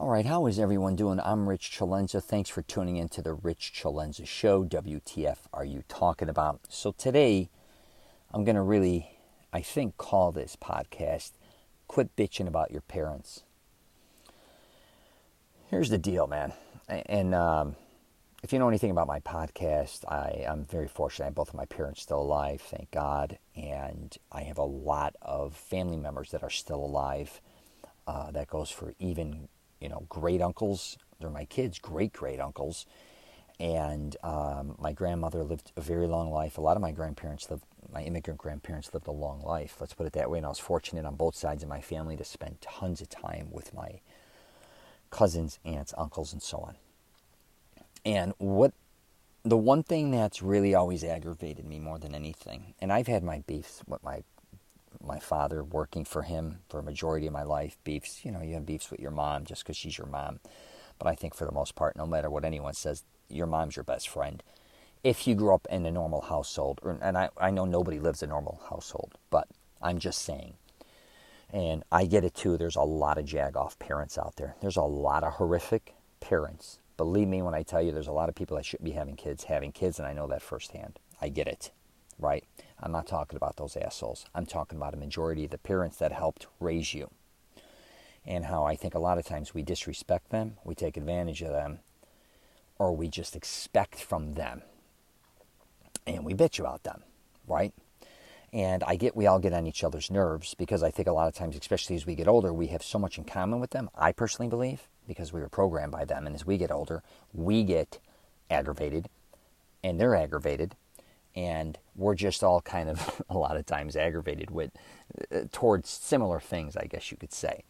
All right, how is everyone doing? I'm Rich CELENZA. Thanks for tuning in to the Rich CELENZA Show. WTF are you talking about? So today, I'm going to really, I think, call this podcast, Quit Bitching About Your Parents. Here's the deal, man. And if you know anything about my podcast, I'm very fortunate. I have both of my parents still alive, thank God. And I have a lot of family members that are still alive. That goes for even great uncles. They're my kids' great uncles. And my grandmother lived a very long life. A lot of my immigrant grandparents lived a long life. Let's put it that way. And I was fortunate on both sides of my family to spend tons of time with my cousins, aunts, uncles, and so on. And the one thing that's really always aggravated me more than anything, and I've had my beefs with my father, working for him for a majority of my life, beefs, you have beefs with your mom just because she's your mom. But I think for the most part, no matter what anyone says, your mom's your best friend. If you grew up in a normal household, and I know nobody lives a normal household, but I'm just saying. And I get it too, there's a lot of jag-off parents out there. There's a lot of horrific parents. Believe me when I tell you there's a lot of people that shouldn't be having kids, and I know that firsthand. I get it, right? I'm not talking about those assholes. I'm talking about a majority of the parents that helped raise you. And how I think a lot of times we disrespect them, we take advantage of them, or we just expect from them. And we bitch about them, right? And we all get on each other's nerves because I think a lot of times, especially as we get older, we have so much in common with them. I personally believe, because we were programmed by them. And as we get older, we get aggravated and they're aggravated. And we're just all kind of a lot of times aggravated towards similar things, I guess you could say.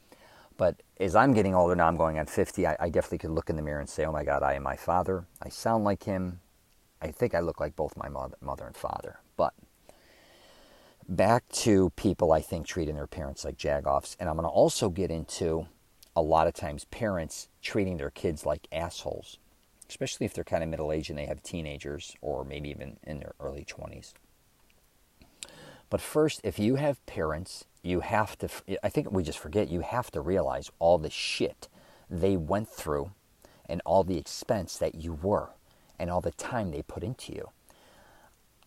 But as I'm getting older now, I'm going on 50, I definitely could look in the mirror and say, oh my God, I am my father. I sound like him. I think I look like both my mother and father. But back to people, I think, treating their parents like jagoffs. And I'm going to also get into a lot of times parents treating their kids like assholes, especially if they're kind of middle-aged and they have teenagers or maybe even in their early 20s. But first, if you have parents, you have to, I think we just forget, you have to realize all the shit they went through and all the expense that you were and all the time they put into you.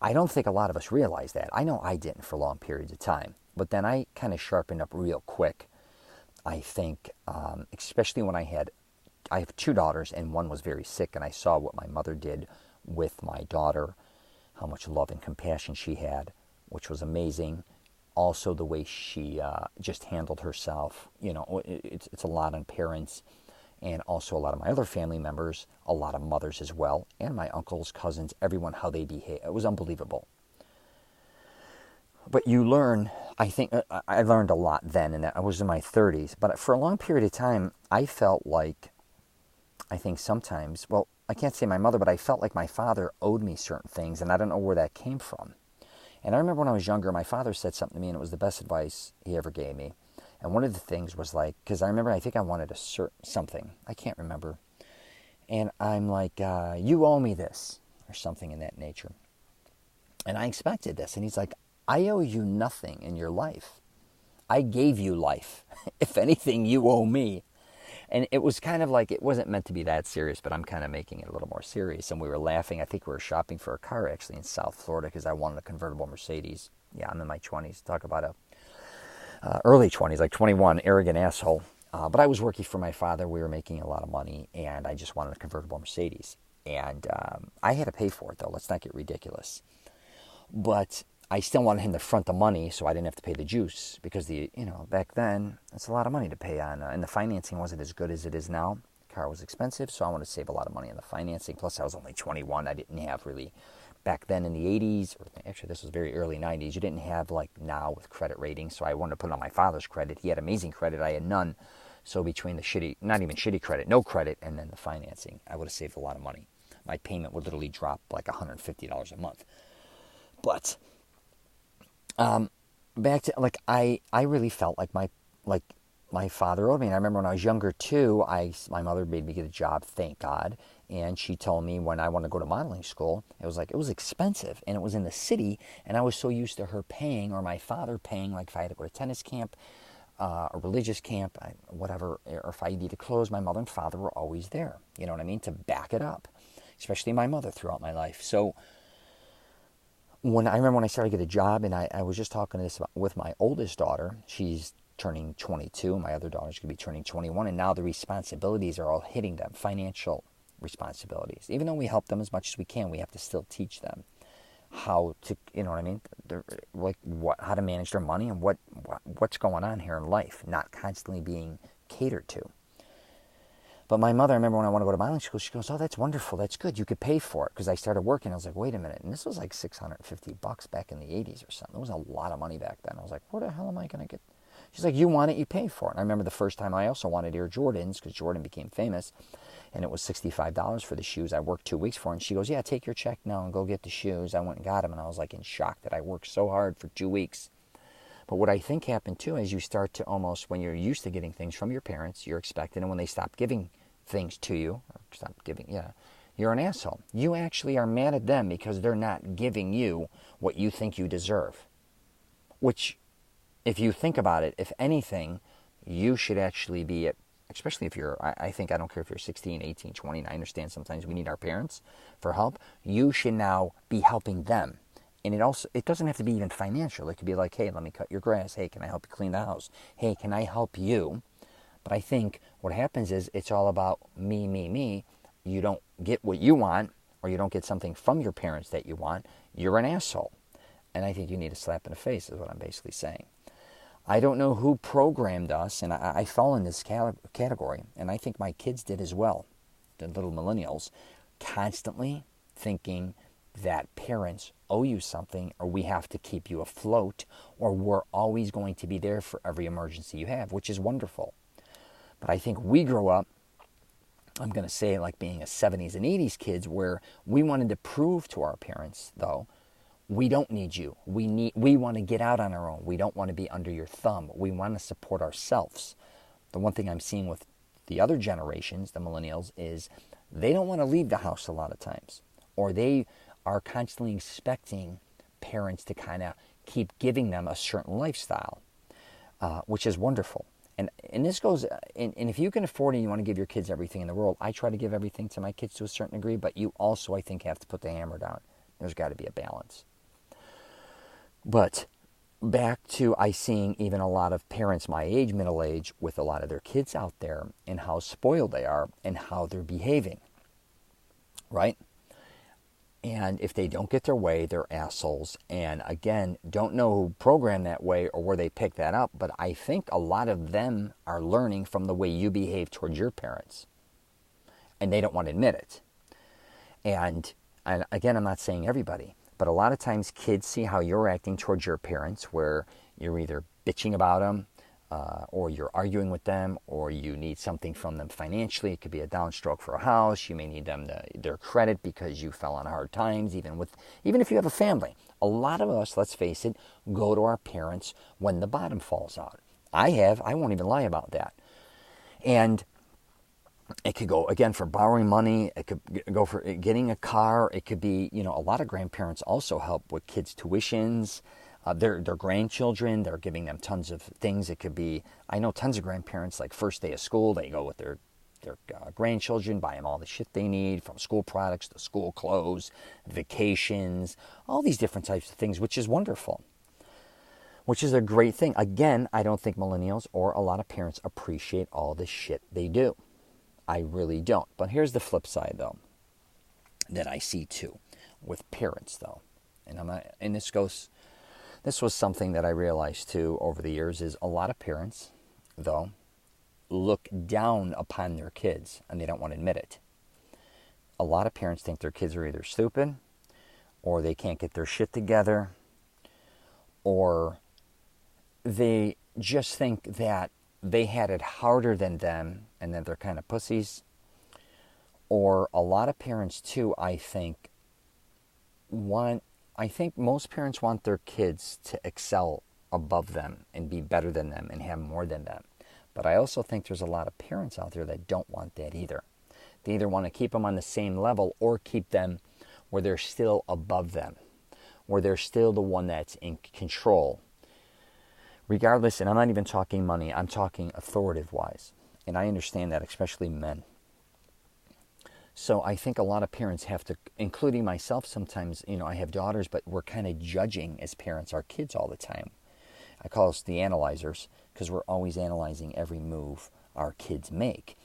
I don't think a lot of us realize that. I know I didn't for long periods of time, but then I kind of sharpened up real quick. I think, especially when I have two daughters and one was very sick, and I saw what my mother did with my daughter, how much love and compassion she had, which was amazing. Also the way she just handled herself. It's a lot on parents, and also a lot of my other family members, a lot of mothers as well, and my uncles, cousins, everyone, how they behave. It was unbelievable. But you learn, I think, I learned a lot then, and I was in my 30s. But for a long period of time, I felt like, I think sometimes, well, I can't say my mother, but I felt like my father owed me certain things, and I don't know where that came from. And I remember when I was younger, my father said something to me, and it was the best advice he ever gave me. And one of the things was like, because I think I wanted something. I can't remember. And I'm like, you owe me this, or something in that nature. And I expected this. And he's like, I owe you nothing in your life. I gave you life. If anything, you owe me. And it was kind of like, it wasn't meant to be that serious, but I'm kind of making it a little more serious. And we were laughing. I think we were shopping for a car actually in South Florida because I wanted a convertible Mercedes. Yeah, I'm in my 20s. Talk about early 20s, like 21, arrogant asshole. But I was working for my father. We were making a lot of money, and I just wanted a convertible Mercedes. And I had to pay for it, though. Let's not get ridiculous. But I still wanted him to front the money so I didn't have to pay the juice because back then it's a lot of money to pay on, and the financing wasn't as good as it is now. The car was expensive, so I wanted to save a lot of money on the financing. Plus, I was only 21. I didn't have really back then in the 80s, or actually this was very early 90s. You didn't have like now with credit ratings, so I wanted to put it on my father's credit. He had amazing credit. I had none. So between the not even shitty credit, no credit, and then the financing, I would have saved a lot of money. My payment would literally drop like $150 a month. But back to, like, I really felt like my father owed me. And I remember when I was younger too, my mother made me get a job, thank God. And she told me when I wanted to go to modeling school, it was expensive, and it was in the city, and I was so used to her paying, or my father paying, like if I had to go to tennis camp, a religious camp, whatever, or if I needed clothes, my mother and father were always there, you know what I mean, to back it up, especially my mother throughout my life. So I remember when I started to get a job, and I was just talking with my oldest daughter. She's turning 22. My other daughter's going to be turning 21, and now the responsibilities are all hitting them, financial responsibilities. Even though we help them as much as we can, we have to still teach them how to, you know what I mean, how to manage their money and what's going on here in life, not constantly being catered to. But my mother, I remember when I wanted to go to modeling school, she goes, "Oh, that's wonderful, that's good, you could pay for it." Because I started working, I was like, wait a minute, and this was like $650 back in the 80s or something. It was a lot of money back then. I was like, where the hell am I going to get? She's like, you want it, you pay for it. And I remember the first time I also wanted Air Jordans, because Jordan became famous, and it was $65 for the shoes. I worked 2 weeks for it, and she goes, yeah, take your check now and go get the shoes. I went and got them, and I was like in shock that I worked so hard for 2 weeks. But what I think happened too is you start to almost, when you're used to getting things from your parents, you're expecting, and when they stop giving things to you, or stop giving, you're an asshole. You actually are mad at them because they're not giving you what you think you deserve. Which, if you think about it, if anything, you should actually be, especially if you're, I think, I don't care if you're 16, 18, 20, and I understand sometimes we need our parents for help. You should now be helping them. And it doesn't have to be even financial. It could be like, hey, let me cut your grass. Hey, can I help you clean the house? Hey, can I help you? But I think what happens is it's all about me, me, me. You don't get what you want, or you don't get something from your parents that you want. You're an asshole. And I think you need a slap in the face is what I'm basically saying. I don't know who programmed us, and I fall in this category, and I think my kids did as well, the little millennials, constantly thinking that parents owe you something, or we have to keep you afloat, or we're always going to be there for every emergency you have, which is wonderful. But I think we grow up, I'm going to say like being a 70s and 80s kids, where we wanted to prove to our parents, though, we don't need you. We want to get out on our own. We don't want to be under your thumb. We want to support ourselves. The one thing I'm seeing with the other generations, the millennials, is they don't want to leave the house a lot of times. Or they are constantly expecting parents to kind of keep giving them a certain lifestyle, which is wonderful. And this goes, and if you can afford it and you want to give your kids everything in the world, I try to give everything to my kids to a certain degree, but you also, I think, have to put the hammer down. There's got to be a balance. But back to I seeing even a lot of parents my age, middle age, with a lot of their kids out there and how spoiled they are and how they're behaving, right? And if they don't get their way, they're assholes. And again, don't know who programmed that way or where they picked that up, but I think a lot of them are learning from the way you behave towards your parents. And they don't want to admit it. And again, I'm not saying everybody, but a lot of times kids see how you're acting towards your parents, where you're either bitching about them, or you're arguing with them, or you need something from them financially. It could be a downstroke for a house. You may need their credit because you fell on hard times, even if you have a family. A lot of us, let's face it, go to our parents when the bottom falls out. I won't even lie about that. And it could go, again, for borrowing money. It could go for getting a car. It could be, a lot of grandparents also help with kids' tuitions. Their grandchildren, they're giving them tons of things. It could be, I know tons of grandparents, like first day of school, they go with their grandchildren, buy them all the shit they need, from school products to school clothes, vacations, all these different types of things, which is wonderful, which is a great thing. Again, I don't think millennials or a lot of parents appreciate all the shit they do. I really don't. But here's the flip side, though, that I see too with parents, though, and this was something that I realized too over the years, is a lot of parents, though, look down upon their kids, and they don't want to admit it. A lot of parents think their kids are either stupid, or they can't get their shit together, or they just think that they had it harder than them and that they're kind of pussies. Or a lot of parents too, I think most parents want their kids to excel above them and be better than them and have more than them. But I also think there's a lot of parents out there that don't want that either. They either want to keep them on the same level or keep them where they're still above them, where they're still the one that's in control. regardless, and I'm not even talking money, I'm talking authoritative-wise. And I understand that, especially men. So I think a lot of parents have to, including myself sometimes, I have daughters, but we're kind of judging as parents our kids all the time. I call us the analyzers because we're always analyzing every move our kids make.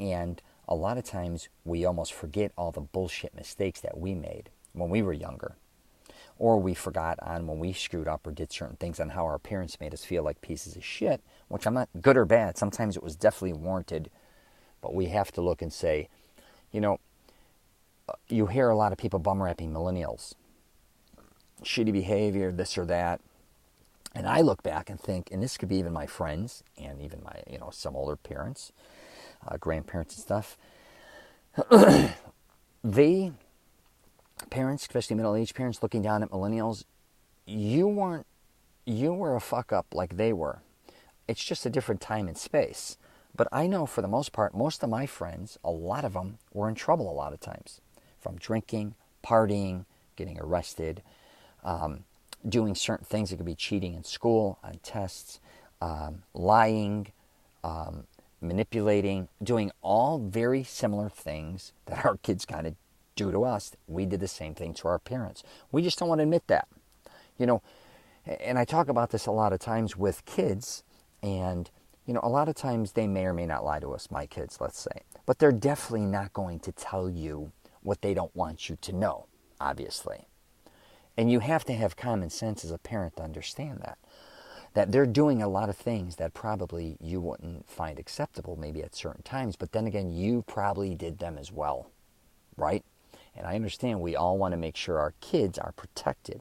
And a lot of times we almost forget all the bullshit mistakes that we made when we were younger. Or we forgot on when we screwed up or did certain things on how our parents made us feel like pieces of shit, which I'm not good or bad. Sometimes it was definitely warranted. But we have to look and say, you hear a lot of people bum rapping millennials. Shitty behavior, this or that. And I look back and think, and this could be even my friends and even my, some older parents, grandparents and stuff. Parents, especially middle-aged parents, looking down at millennials, you were a fuck up like they were. It's just a different time and space. But I know for the most part, most of my friends, a lot of them were in trouble a lot of times. From drinking, partying, getting arrested, doing certain things. It could be cheating in school, on tests, lying, manipulating, doing all very similar things that our kids kind of do to us. We did the same thing to our parents. We just don't want to admit that. And I talk about this a lot of times with kids, and a lot of times they may or may not lie to us, my kids, let's say. But they're definitely not going to tell you what they don't want you to know, obviously. And you have to have common sense as a parent to understand that they're doing a lot of things that probably you wouldn't find acceptable maybe at certain times, but then again, you probably did them as well, right? And I understand we all want to make sure our kids are protected,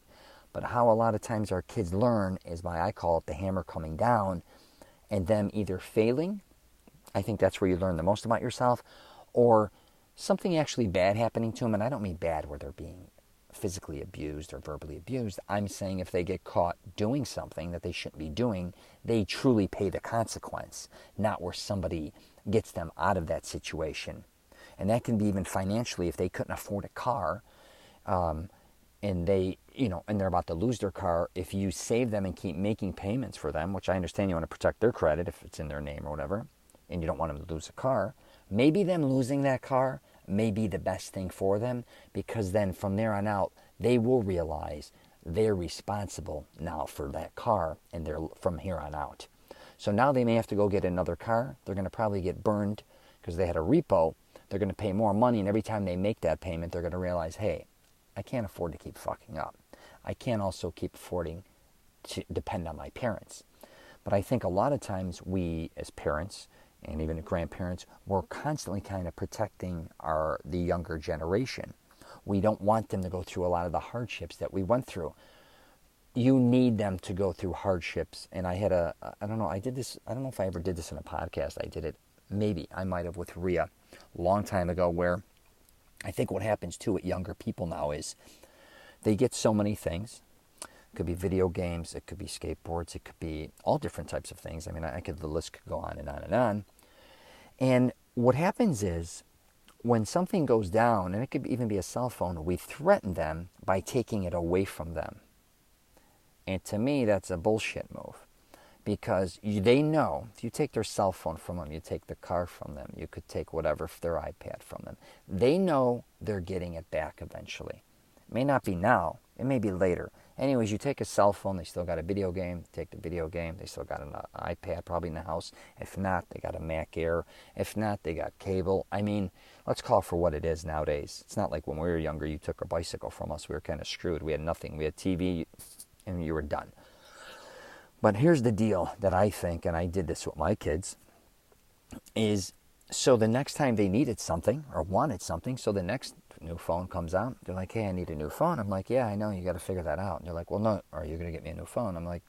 but how a lot of times our kids learn is by, I call it the hammer coming down, and them either failing, I think that's where you learn the most about yourself, or something actually bad happening to them. And I don't mean bad where they're being physically abused or verbally abused. I'm saying if they get caught doing something that they shouldn't be doing, they truly pay the consequence, not where somebody gets them out of that situation. And that can be even financially if they couldn't afford a car, and they, and they're about to lose their car. If you save them and keep making payments for them, which I understand you want to protect their credit if it's in their name or whatever, and you don't want them to lose a car, maybe them losing that car may be the best thing for them, because then from there on out, they will realize they're responsible now for that car, and they're from here on out. So now they may have to go get another car. They're going to probably get burned because they had a repo. They're going to pay more money, and every time they make that payment, they're going to realize, hey, I can't afford to keep fucking up. I can't also keep affording to depend on my parents. But I think a lot of times we as parents and even grandparents, we're constantly kind of protecting the younger generation. We don't want them to go through a lot of the hardships that we went through. You need them to go through hardships. And I had I don't know if I ever did this in a podcast. I did it, maybe I might have with Rhea a long time ago, where I think what happens too with younger people now is they get so many things. It could be video games, it could be skateboards, it could be all different types of things. I mean, the list could go on and on and on. And what happens is when something goes down, and it could even be a cell phone, we threaten them by taking it away from them. And to me, that's a bullshit move. Because they know, if you take their cell phone from them, you take the car from them, you could take whatever, their iPad from them. They know they're getting it back eventually. It may not be now, it may be later. Anyways, you take a cell phone, they still got a video game, take the video game, they still got an iPad probably in the house. If not, they got a Mac Air. If not, they got cable. I mean, let's call it for what it is nowadays. It's not like when we were younger, you took a bicycle from us, we were kind of screwed. We had nothing. We had TV, and you were done. But here's the deal that I think, and I did this with my kids, is so the next time they needed something or wanted something, so the next new phone comes out, they're like, hey, I need a new phone. I'm like, yeah, I know, you got to figure that out. And they're like, well, no, are you going to get me a new phone? I'm like,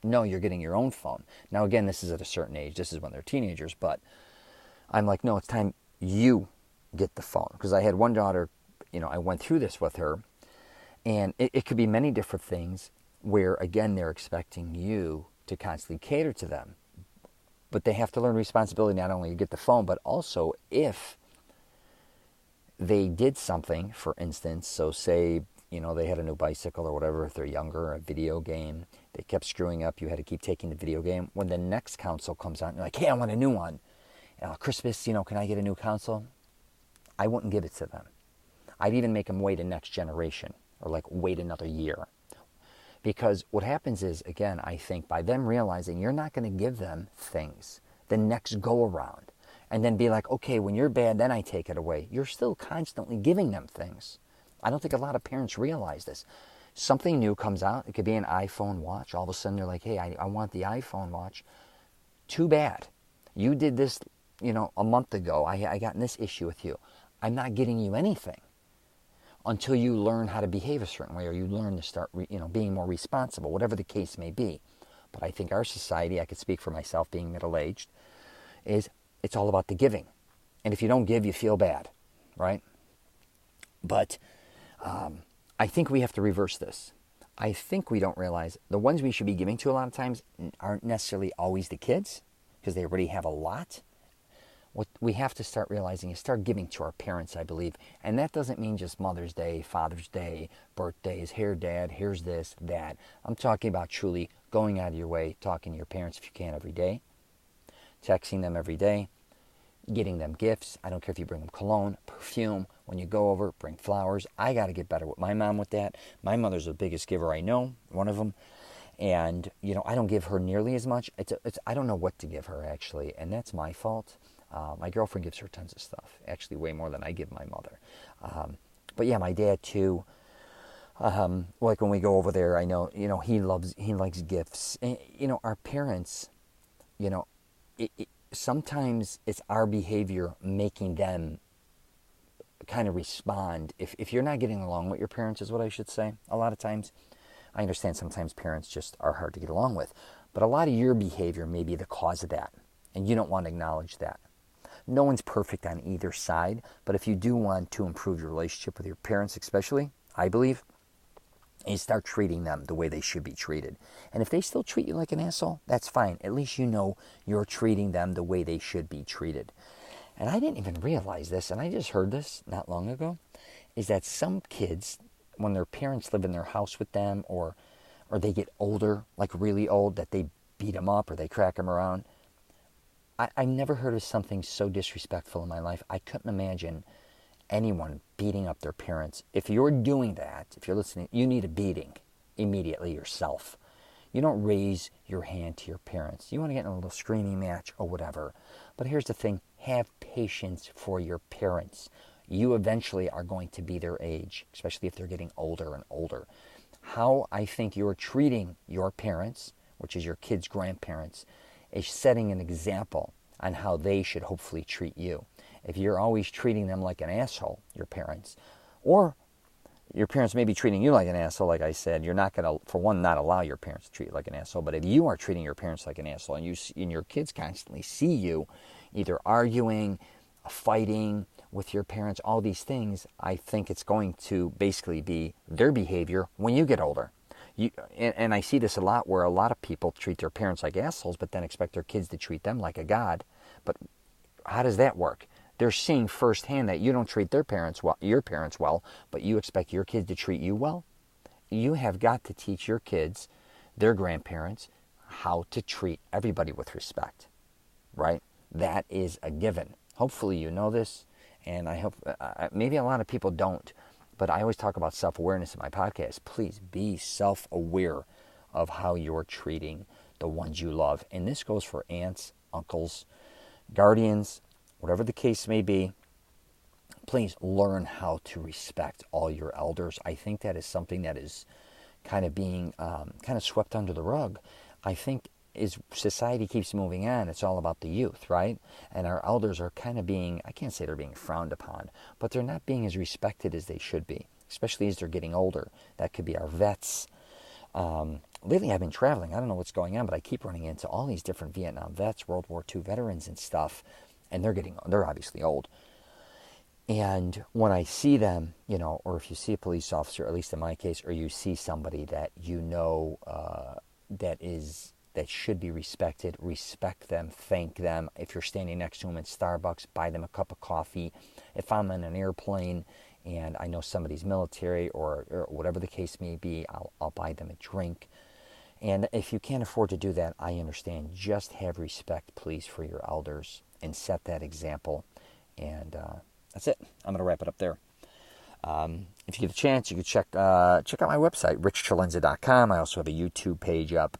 no, you're getting your own phone. Now, again, this is at a certain age. This is when they're teenagers, but I'm like, no, it's time you get the phone. Because I had one daughter, I went through this with her, and it could be many different things where, again, they're expecting you to constantly cater to them. But they have to learn responsibility not only to get the phone, but also if they did something, for instance, so say they had a new bicycle or whatever if they're younger, a video game. They kept screwing up. You had to keep taking the video game. When the next console comes out, you're like, hey, I want a new one. Christmas, can I get a new console? I wouldn't give it to them. I'd even make them wait a next generation or like wait another year. Because what happens is, again, I think by them realizing you're not going to give them things the next go around and then be like, okay, when you're bad, then I take it away. You're still constantly giving them things. I don't think a lot of parents realize this. Something new comes out. It could be an iPhone watch. All of a sudden, they're like, hey, I want the iPhone watch. Too bad. You did this, a month ago. I got in this issue with you. I'm not getting you anything until you learn how to behave a certain way or you learn to start, being more responsible, whatever the case may be. But I think our society, I could speak for myself being middle-aged, is it's all about the giving. And if you don't give, you feel bad, right? But I think we have to reverse this. I think we don't realize the ones we should be giving to a lot of times aren't necessarily always the kids because they already have a lot. What we have to start realizing is start giving to our parents, I believe. And that doesn't mean just Mother's Day, Father's Day, birthdays, here, Dad, here's this, that. I'm talking about truly going out of your way, talking to your parents if you can every day, texting them every day, getting them gifts. I don't care if you bring them cologne, perfume. When you go over, bring flowers. I got to get better with my mom with that. My mother's the biggest giver I know, one of them. And, I don't give her nearly as much. I don't know what to give her, actually, and that's my fault. My girlfriend gives her tons of stuff, actually way more than I give my mother. But yeah, my dad too. Like when we go over there, I know, he likes gifts. And, our parents, sometimes it's our behavior making them kind of respond. If you're not getting along with your parents, is what I should say. A lot of times, I understand sometimes parents just are hard to get along with, but a lot of your behavior may be the cause of that, and you don't want to acknowledge that. No one's perfect on either side, but if you do want to improve your relationship with your parents especially, I believe, you start treating them the way they should be treated. And if they still treat you like an asshole, that's fine. At least you're treating them the way they should be treated. And I didn't even realize this, and I just heard this not long ago, is that some kids, when their parents live in their house with them or they get older, like really old, that they beat them up or they crack them around, I never heard of something so disrespectful in my life. I couldn't imagine anyone beating up their parents. If you're doing that, if you're listening, you need a beating immediately yourself. You don't raise your hand to your parents. You want to get in a little screaming match or whatever. But here's the thing. Have patience for your parents. You eventually are going to be their age, especially if they're getting older and older. How I think you're treating your parents, which is your kids' grandparents, is setting an example on how they should hopefully treat you. If you're always treating them like an asshole, your parents, or your parents may be treating you like an asshole, like I said, you're not going to, for one, not allow your parents to treat you like an asshole. But if you are treating your parents like an asshole and your kids constantly see you either arguing, fighting with your parents, all these things, I think it's going to basically be their behavior when you get older. And I see this a lot where a lot of people treat their parents like assholes, but then expect their kids to treat them like a god. But how does that work? They're seeing firsthand that you don't treat your parents well, but you expect your kids to treat you well. You have got to teach your kids, their grandparents, how to treat everybody with respect, right? That is a given. Hopefully you know this, and I hope maybe a lot of people don't. But I always talk about self-awareness in my podcast. Please be self-aware of how you're treating the ones you love. And this goes for aunts, uncles, guardians, whatever the case may be. Please learn how to respect all your elders. I think that is something that is kind of being kind of swept under the rug. I think as society keeps moving on, it's all about the youth, right? And our elders are kind of being, I can't say they're being frowned upon, but they're not being as respected as they should be, especially as they're getting older. That could be our vets. Lately I've been traveling. I don't know what's going on, but I keep running into all these different Vietnam vets, World War II veterans and stuff, and they're obviously old. And when I see them, or if you see a police officer, at least in my case, or you see somebody that that should be respected, respect them, thank them. If you're standing next to them in Starbucks, buy them a cup of coffee. If I'm on an airplane and I know somebody's military or whatever the case may be, I'll buy them a drink. And if you can't afford to do that, I understand. Just have respect, please, for your elders and set that example. And that's it. I'm going to wrap it up there. If you get a chance, you can check out my website, richcelenza.com. I also have a YouTube page up.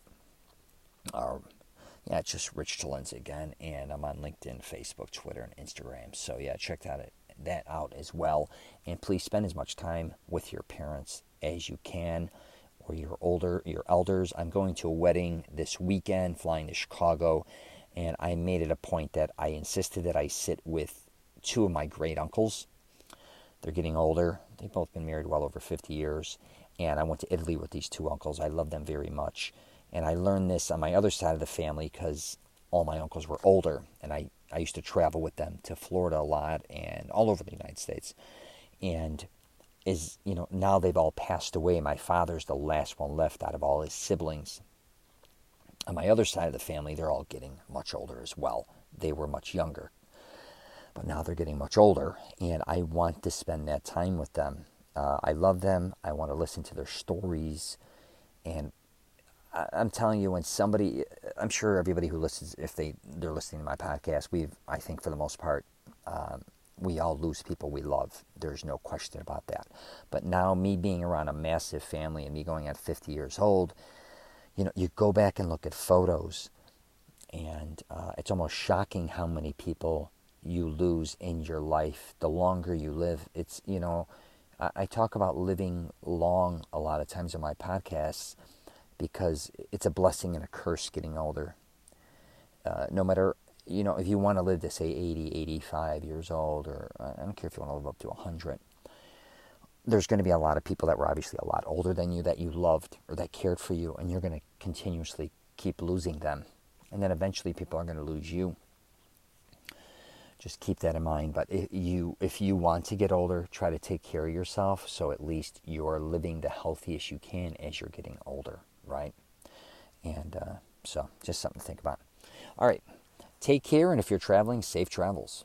It's just Rich CELENZA again, and I'm on LinkedIn, Facebook, Twitter, and Instagram. So yeah, check that out as well. And please spend as much time with your parents as you can, or your elders. I'm going to a wedding this weekend, flying to Chicago, and I made it a point that I insisted that I sit with two of my great uncles. They're getting older. They've both been married well over 50 years. And I went to Italy with these two uncles. I love them very much. And I learned this on my other side of the family because all my uncles were older. And I used to travel with them to Florida a lot and all over the United States. And now they've all passed away. My father's the last one left out of all his siblings. On my other side of the family, they're all getting much older as well. They were much younger. But now they're getting much older, and I want to spend that time with them. I love them. I want to listen to their stories. And I'm telling you, I'm sure everybody who listens, if they're listening to my podcast, I think for the most part, we all lose people we love. There's no question about that. But now, me being around a massive family and me going at 50 years old, you go back and look at photos, and it's almost shocking how many people you lose in your life. The longer you live, it's, I talk about living long a lot of times in my podcasts because it's a blessing and a curse getting older. No matter, if you want to live to say 80, 85 years old, or I don't care if you want to live up to 100, there's going to be a lot of people that were obviously a lot older than you that you loved or that cared for you, and you're going to continuously keep losing them. And then eventually people are going to lose you. Just keep that in mind. But if you want to get older, try to take care of yourself so at least you're living the healthiest you can as you're getting older, right? And so just something to think about. All right. Take care, and if you're traveling, safe travels.